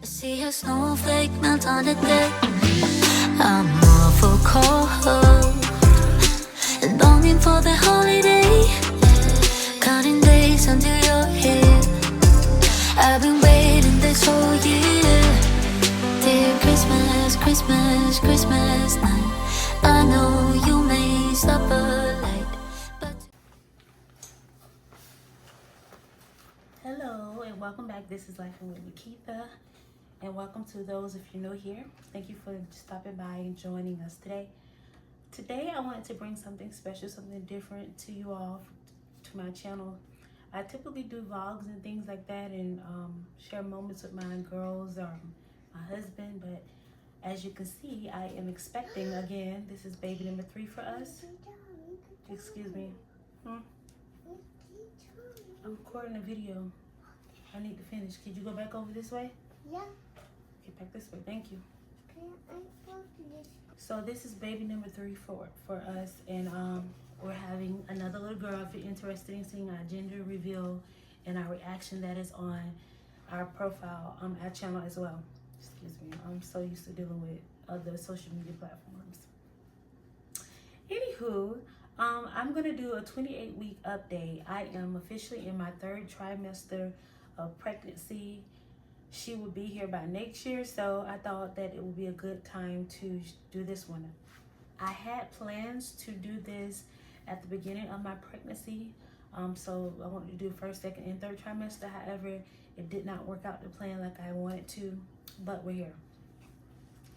I see a snowflake melt on the deck. I'm awful cold and longing for the holiday. Counting days until you're here. I've been waiting this whole year. Dear Christmas, Christmas, Christmas night. I know you may suffer light, but hello and welcome back. This is Life with Nikita, and welcome to those if you're new here. Thank you for stopping by and joining us today. Today I wanted to bring something special, something different to you all, to my channel. I typically do vlogs and things like that and share moments with my girls or my husband, but as you can see, I am expecting again. This is baby number 3 for us. Excuse me. I'm recording a video. I need to finish. Could you go back over this way? Yeah. Get back this way. Thank you. Okay, So this is baby number 3 for us, and we're having another little girl. If you're interested in seeing our gender reveal and our reaction, that is on our profile, our channel as well. Excuse me. I'm so used to dealing with other social media platforms. Anywho, I'm gonna do a 28-week update. I am officially in my 3rd trimester of pregnancy. She will be here by next year, so I thought that it would be a good time to do this one. I had plans to do this at the beginning of my pregnancy, so I wanted to do 1st, 2nd, and 3rd trimester. However, it did not work out the plan like I wanted to, but we're here.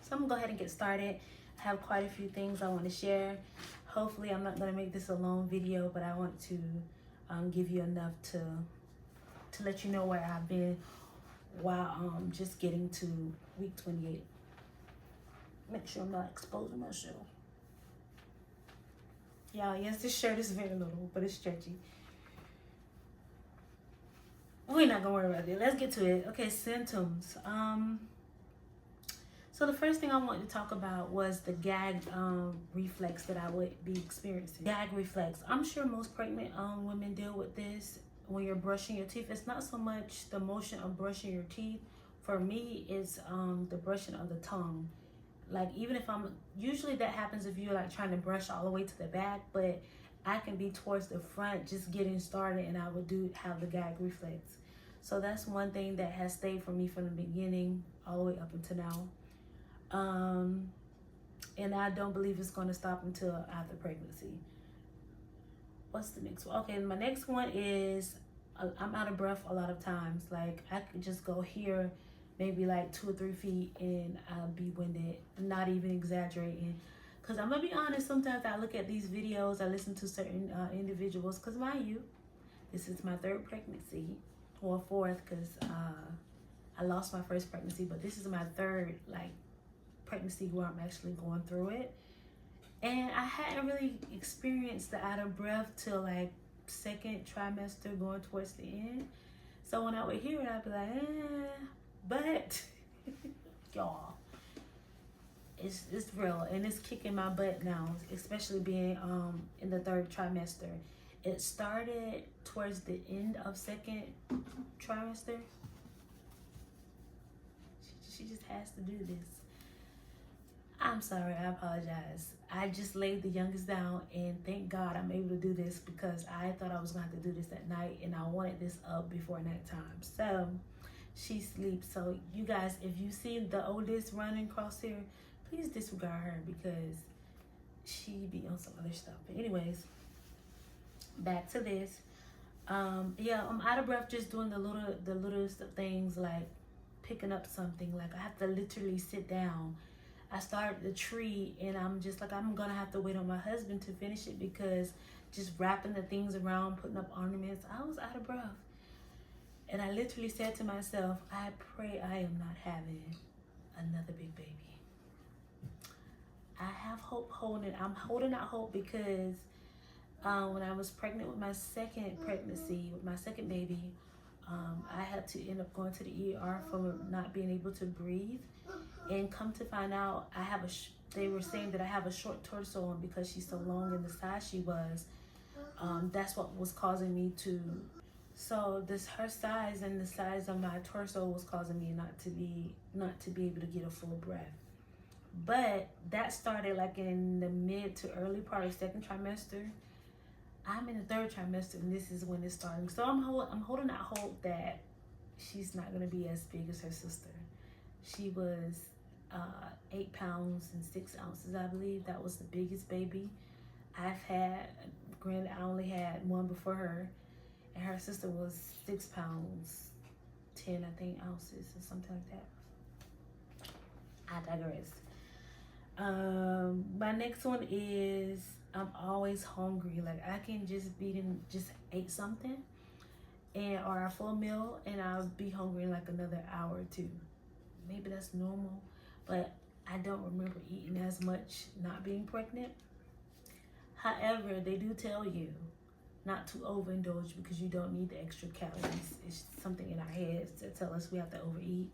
So I'm gonna go ahead and get started. I have quite a few things I want to share. Hopefully I'm not gonna make this a long video, but I want to give you enough to let you know where I've been while just getting to week 28. Make sure I'm not exposing myself. Y'all, yes, this shirt is very little, but it's stretchy. We're not gonna worry about it. Let's get to it. Okay, symptoms. So the first thing I wanted to talk about was the gag reflex that I would be experiencing. Gag reflex. I'm sure most pregnant women deal with this when you're brushing your teeth. It's not so much the motion of brushing your teeth. For me, it's the brushing of the tongue. Like, even if usually that happens if you're like trying to brush all the way to the back, but I can be towards the front just getting started and I would have the gag reflex. So that's one thing that has stayed for me from the beginning all the way up until now. And I don't believe it's going to stop until after pregnancy. What's the next one? Okay, my next one is I'm out of breath a lot of times. Like, I could just go here maybe like 2 or 3 feet and I'll be winded, not even exaggerating. Because I'm going to be honest, sometimes I look at these videos, I listen to certain individuals, because mind you, this is my 3rd pregnancy, or 4th, because I lost my 1st pregnancy, but this is my 3rd like pregnancy where I'm actually going through it. And I hadn't really experienced the out of breath till like 2nd trimester going towards the end. So when I would hear it, I'd be like, but y'all, it's real and it's kicking my butt now, especially being in the 3rd trimester. It started towards the end of 2nd trimester. She just has to do this. I'm sorry, I apologize. I just laid the youngest down and thank God I'm able to do this, because I thought I was going to have to do this at night and I wanted this up before nighttime. So she sleeps. So you guys, if you see the oldest running across here, please disregard her because she be on some other stuff. But anyways, back to this. Yeah, I'm out of breath just doing the littlest things, like picking up something. Like, I have to literally sit down. I started the tree and I'm just like, I'm gonna have to wait on my husband to finish it, because just wrapping the things around, putting up ornaments, I was out of breath. And I literally said to myself, I pray I am not having another big baby. I have hope I'm holding out hope, because when I was pregnant with my 2nd pregnancy, with my 2nd baby, I had to end up going to the ER for not being able to breathe. And come to find out, they were saying that I have a short torso, and because she's so long in the size she was, that's what was causing me to So this her size and the size of my torso was causing me not to be able to get a full breath. But that started like in the mid to early part of second trimester. I'm in the third trimester, and this is when it's starting. So I'm holding out hope that she's not gonna be as big as her sister. She was 8 pounds and 6 ounces, I believe. That was the biggest baby I've had. Granted, I only had one before her, and her sister was 6 pounds 10, I think, ounces or something like that. I digress. My next one is I'm always hungry. Like I can just ate something or a full meal, and I'll be hungry in like another hour or two. Maybe that's normal, but I don't remember eating as much not being pregnant. However, they do tell you not to overindulge because you don't need the extra calories. It's something in our heads that tell us we have to overeat.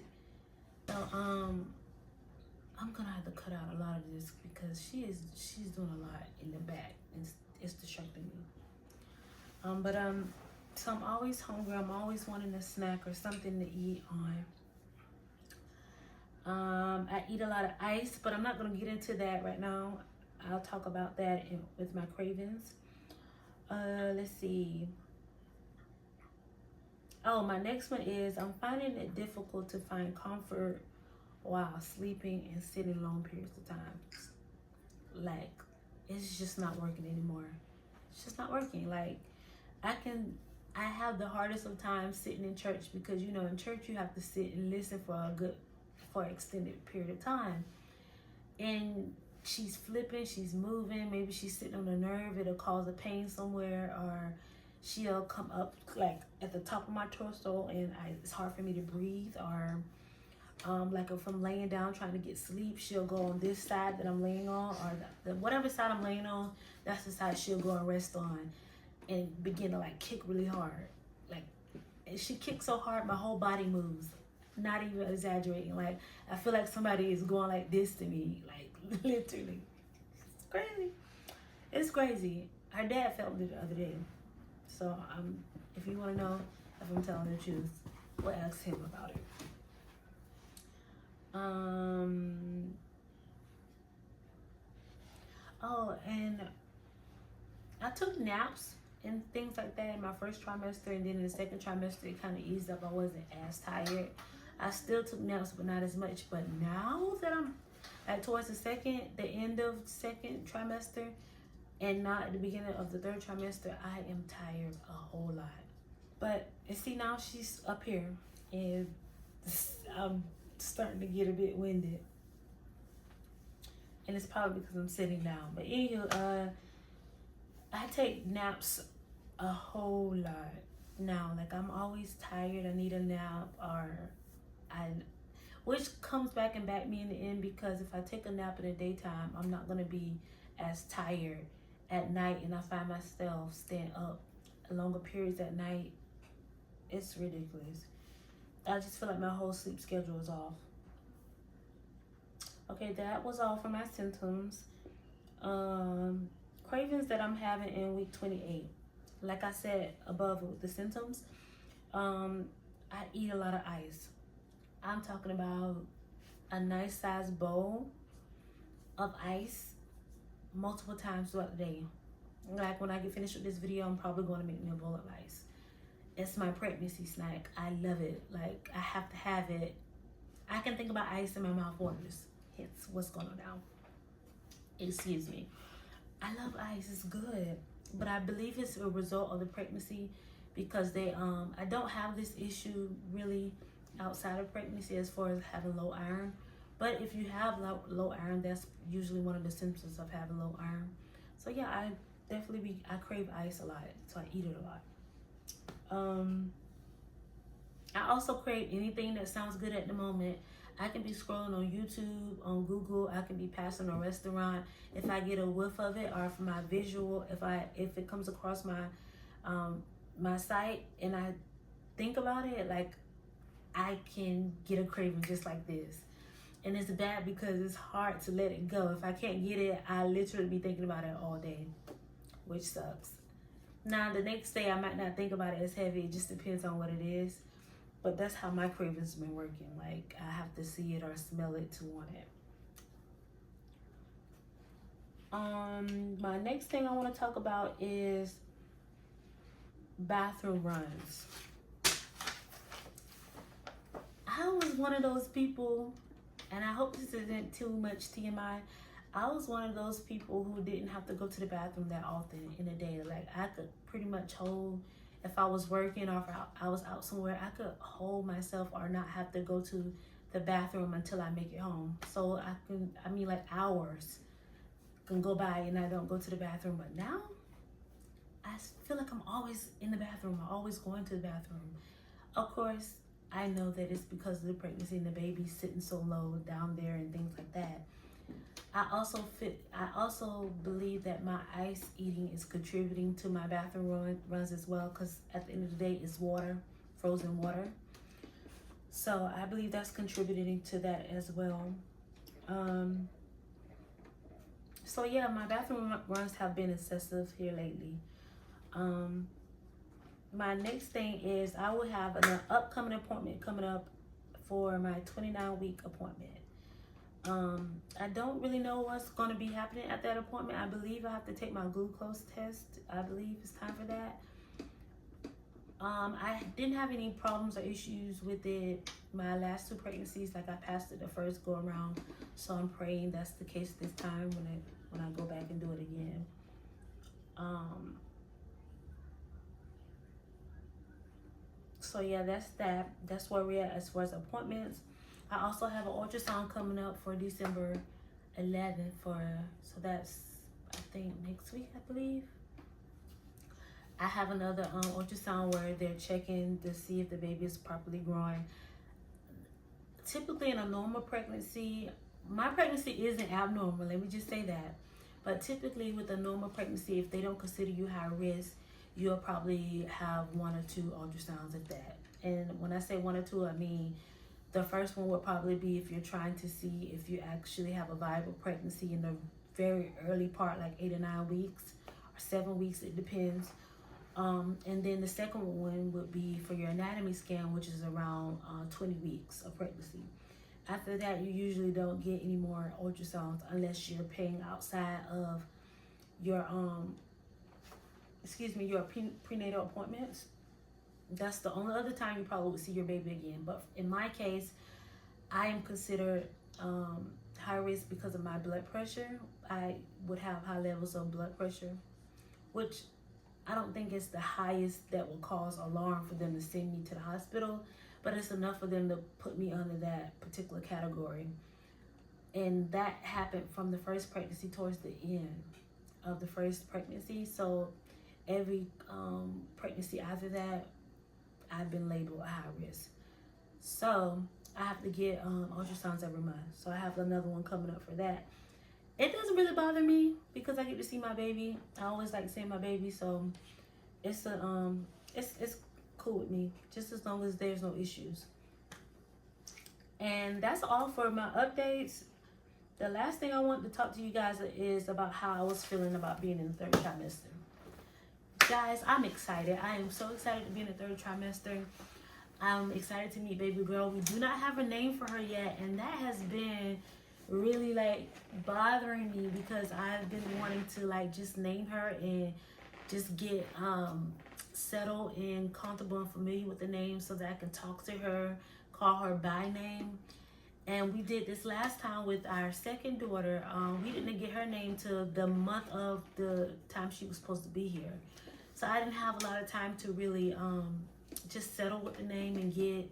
So I'm gonna have to cut out a lot of this because she's doing a lot in the back, and it's distracting me. So I'm always hungry. I'm always wanting a snack or something to eat on. I eat a lot of ice, but I'm not gonna get into that right now. I'll talk about that with my cravings. Let's see. Oh, my next one is I'm finding it difficult to find comfort while sleeping and sitting long periods of time. Like, it's just not working anymore. It's just not working. Like, I have the hardest of times sitting in church because, you know, in church you have to sit and listen for an extended period of time. And she's flipping, she's moving, maybe she's sitting on a nerve, it'll cause a pain somewhere, or she'll come up like at the top of my torso and it's hard for me to breathe, or like if I'm laying down trying to get sleep, she'll go on this side that I'm laying on, or whatever side I'm laying on, that's the side she'll go and rest on and begin to like kick really hard. Like, and she kicks so hard my whole body moves, not even exaggerating. Like, I feel like somebody is going like this to me, like literally. It's crazy. It's crazy. Her dad felt it the other day. So if you want to know if I'm telling the truth, we'll ask him about it. Oh, and I took naps and things like that in my first trimester, and then in the second trimester it kind of eased up. I wasn't as tired. I still took naps, but not as much. But now that I'm towards the end of second trimester, and not at the beginning of the third trimester, I am tired a whole lot. But and see, now she's up here, and I'm starting to get a bit winded, and it's probably because I'm sitting down. But anywho, I take naps a whole lot now. Like, I'm always tired, I need a nap, which comes back and back me in the end, because if I take a nap in the daytime, I'm not gonna be as tired at night, and I find myself staying up longer periods at night. It's ridiculous. I just feel like my whole sleep schedule is off. Okay, that was all for my symptoms. Cravings that I'm having in week 28. Like I said above with the symptoms, I eat a lot of ice. I'm talking about a nice sized bowl of ice multiple times throughout the day. Like, when I get finished with this video, I'm probably going to make me a bowl of ice. It's my pregnancy snack. I love it. Like, I have to have it. I can think about ice and my mouth waters. It's what's going on now. Excuse me. I love ice. It's good. But I believe it's a result of the pregnancy, because I don't have this issue really outside of pregnancy as far as having low iron. But if you have low iron, that's usually one of the symptoms of having low iron. So yeah, I crave ice a lot, so I eat it a lot. I also crave anything that sounds good at the moment. I can be scrolling on YouTube, on Google. I can be passing a restaurant. If I get a whiff of it, or for my visual, if it comes across my my site and I think about it, like, I can get a craving just like this. And it's bad because it's hard to let it go. If I can't get it, I literally be thinking about it all day, which sucks. Now, the next day, I might not think about it as heavy. It just depends on what it is. But that's how my cravings been working. Like, I have to see it or smell it to want it. My next thing I want to talk about is bathroom runs. I was one of those people, and I hope this isn't too much TMI. I was one of those people who didn't have to go to the bathroom that often in a day. Like, I could pretty much hold, if I was working or if I was out somewhere, I could hold myself or not have to go to the bathroom until I make it home. So like hours can go by and I don't go to the bathroom. But now I feel like I'm always in the bathroom. I'm always going to the bathroom. Of course, I know that it's because of the pregnancy and the baby sitting so low down there and things like that. I also believe that my ice eating is contributing to my bathroom runs as well, because at the end of the day, it's water, frozen water. So I believe that's contributing to that as well. So yeah, my bathroom runs have been excessive here lately. My next thing is I will have an upcoming appointment coming up for my 29-week appointment. I don't really know what's going to be happening at that appointment. I believe I have to take my glucose test. I believe it's time for that. I didn't have any problems or issues with it my last 2 pregnancies. Like, I passed it the first go around, so I'm praying that's the case this time when I go back and do it again. So yeah, that's where we're at as far as appointments. I also have an ultrasound coming up for December 11th so that's, I think, next week, I believe. I have another ultrasound where they're checking to see if the baby is properly growing. Typically in a normal pregnancy, my pregnancy isn't abnormal, let me just say that. But typically with a normal pregnancy, if they don't consider you high risk, you'll probably have 1 or 2 ultrasounds at that. And when I say 1 or 2, I mean the first one would probably be if you're trying to see if you actually have a viable pregnancy in the very early part, like 8 or 9 weeks or 7 weeks, it depends. And then the second one would be for your anatomy scan, which is around 20 weeks of pregnancy. After that, you usually don't get any more ultrasounds unless you're paying outside of your your prenatal appointments. That's the only other time you probably would see your baby again. But in my case, I am considered high risk because of my blood pressure. I would have high levels of blood pressure, which I don't think it's the highest that will cause alarm for them to send me to the hospital, but it's enough for them to put me under that particular category. And that happened from the first pregnancy towards the end of the first pregnancy. So every pregnancy after that, I've been labeled high risk. So I have to get ultrasounds every month. So I have another one coming up for that. It doesn't really bother me because I get to see my baby. I always like seeing my baby, so it's cool with me, just as long as there's no issues. And that's all for my updates. The last thing I want to talk to you guys is about how I was feeling about being in the 3rd trimester. Guys, I'm excited. I am so excited to be in the 3rd trimester. I'm excited to meet baby girl. We do not have a name for her yet, and that has been really like bothering me because I've been wanting to like just name her and just get settled and comfortable and familiar with the name so that I can talk to her, call her by name. And we did this last time with our second daughter. We didn't get her name till the month of the time she was supposed to be here. So I didn't have a lot of time to really just settle with the name and get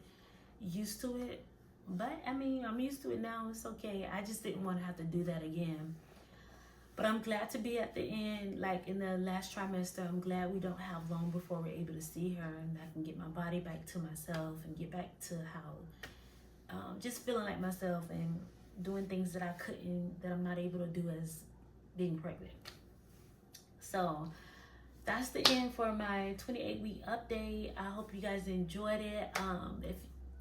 used to it. But I mean, I'm used to it now. It's okay. I just didn't want to have to do that again. But I'm glad to be at the end, like in the last trimester. I'm glad we don't have long before we're able to see her, and I can get my body back to myself and get back to how, just feeling like myself and doing things that I'm not able to do as being pregnant. So that's the end for my 28-week update. I hope you guys enjoyed it. If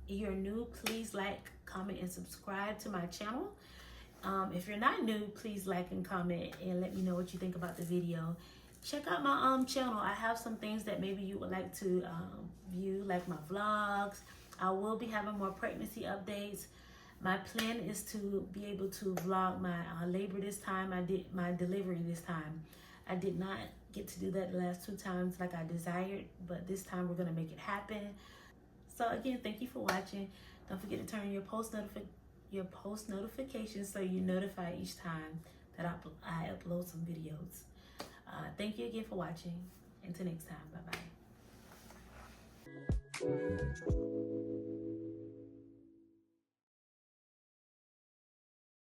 you're new, please like, comment, and subscribe to my channel. If you're not new, please like and comment and let me know what you think about the video. check out my channel. I have some things that maybe you would like to view, like my vlogs. I will be having more pregnancy updates. My plan is to be able to vlog my labor this time. I did my delivery this time. I did not get to do that the last 2 times like I desired, but this time we're gonna make it happen. So again, thank you for watching. Don't forget to turn on your post notifications so you're notified each time that I upload some videos. Thank you again for watching. Until next time, bye bye.